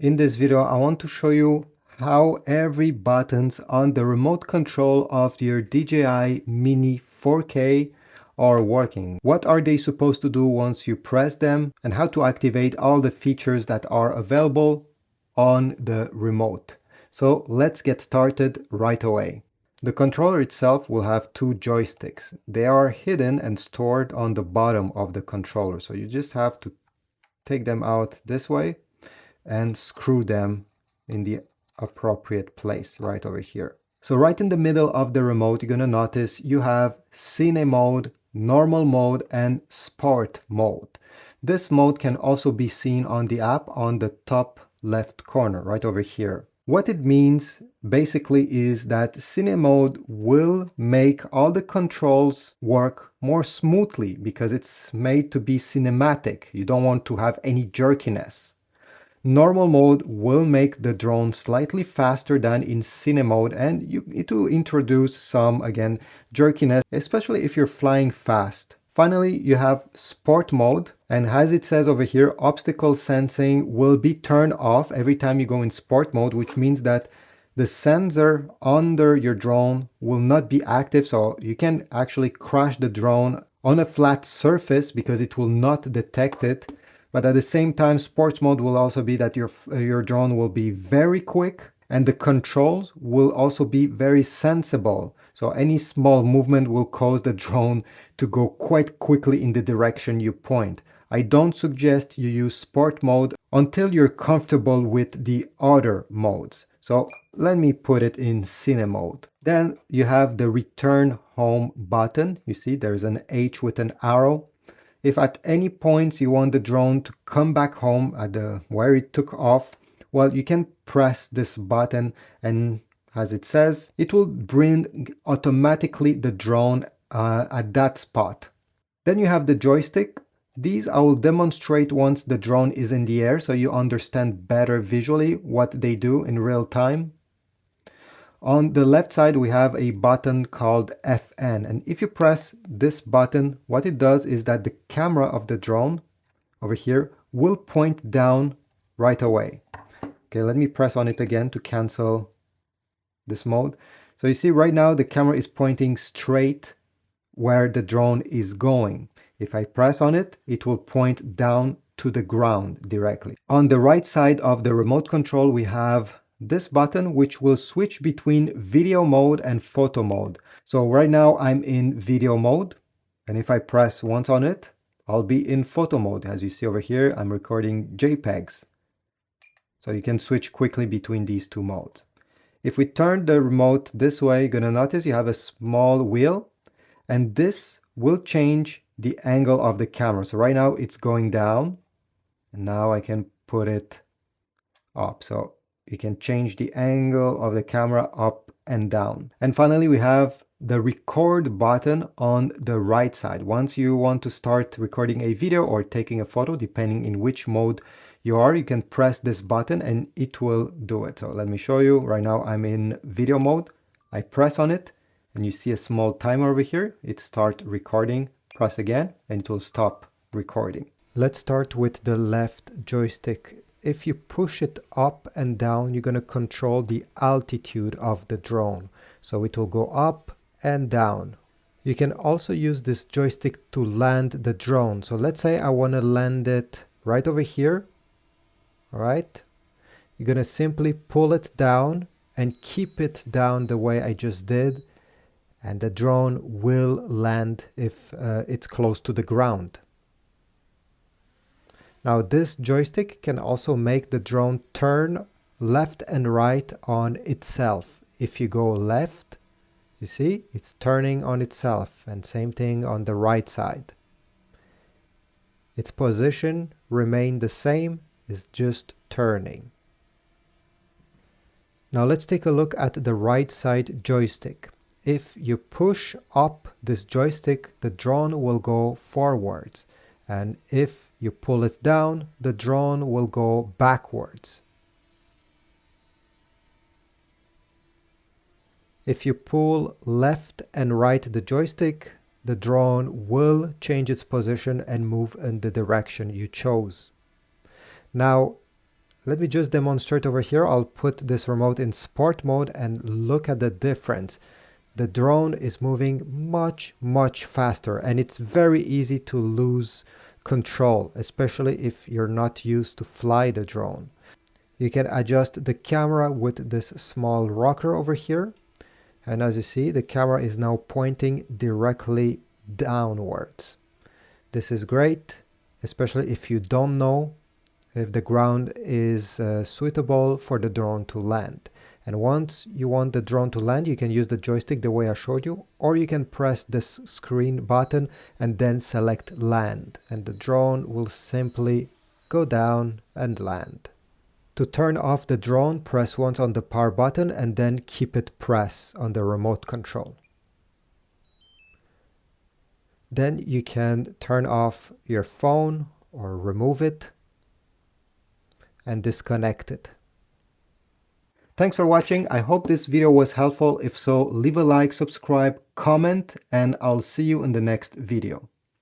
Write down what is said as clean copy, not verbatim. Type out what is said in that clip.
In this video, I want to show you how every buttons on the remote control of your DJI Mini 4K are working. What are they supposed to do once you press them, and how to activate all the features that are available on the remote. So let's get started right away. The controller itself will have two joysticks. They are hidden and stored on the bottom of the controller. So you just have to take them out this way and screw them in the appropriate place right over here. So right in the middle of the remote, you're gonna notice you have Cine mode, normal mode, and sport mode. This mode can also be seen on the app on the top left corner right over here. What it means basically is that Cine mode will make all the controls work more smoothly because it's made to be cinematic. You don't want to have any jerkiness. Normal mode will make the drone slightly faster than in Cine mode, and it will introduce some, again, jerkiness, especially if you're flying fast. Finally, you have sport mode, and as it says over here, obstacle sensing will be turned off every time you go in sport mode, which means that the sensor under your drone will not be active, so you can actually crash the drone on a flat surface because it will not detect it. But at the same time, sports mode will also be that your drone will be very quick, and the controls will also be very sensible. So any small movement will cause the drone to go quite quickly in the direction you point. I don't suggest you use sport mode until you're comfortable with the other modes. So let me put it in Cine mode. Then you have the return home button. You see there's an H with an arrow. If at any point you want the drone to come back home at where it took off, well, you can press this button, and as it says, it will bring automatically the drone at that spot. Then you have the joystick. These I will demonstrate once the drone is in the air so you understand better visually what they do in real time. On the left side, we have a button called FN. And if you press this button, what it does is that the camera of the drone over here will point down right away. Okay, let me press on it again to cancel this mode. So you see right now the camera is pointing straight where the drone is going. If I press on it, it will point down to the ground directly. On the right side of the remote control, we have this button, which will switch between video mode and photo mode. So right now I'm in video mode, and if I press once on it, I'll be in photo mode. As you see over here, I'm recording JPEGs. So you can switch quickly between these two modes. If we turn the remote this way, you're gonna notice you have a small wheel, and this will change the angle of the camera. So right now it's going down, and now I can put it up. So you can change the angle of the camera up and down. And finally, we have the record button on the right side. Once you want to start recording a video or taking a photo, depending in which mode you are, you can press this button and it will do it. So let me show you. Right now I'm in video mode. I press on it and you see a small timer over here. It starts recording. Press again and it will stop recording. Let's start with the left joystick. If you push it up and down, you're going to control the altitude of the drone. So it will go up and down. You can also use this joystick to land the drone. So let's say I want to land it right over here. All right. You're going to simply pull it down and keep it down the way I just did. And the drone will land if it's close to the ground. Now this joystick can also make the drone turn left and right on itself. If you go left, you see, it's turning on itself, and same thing on the right side. Its position remains the same, it's just turning. Now let's take a look at the right side joystick. If you push up this joystick, the drone will go forwards. And if you pull it down, the drone will go backwards. If you pull left and right the joystick, the drone will change its position and move in the direction you chose. Now, Let me just demonstrate over here. I'll put this remote in sport mode and look at the difference. The drone is moving much faster, and it's very easy to lose control, especially if you're not used to fly the drone. You can adjust the camera with this small rocker over here. And as you see, the camera is now pointing directly downwards. This is great, especially if you don't know if the ground is suitable for the drone to land. And once you want the drone to land, you can use the joystick the way I showed you, or you can press this screen button and then select land, and the drone will simply go down and land. To turn off the drone, press once on the power button and then keep it pressed on the remote control. Then you can turn off your phone or remove it and disconnect it. Thanks for watching. I hope this video was helpful. If so, leave a like, subscribe, comment, and I'll see you in the next video.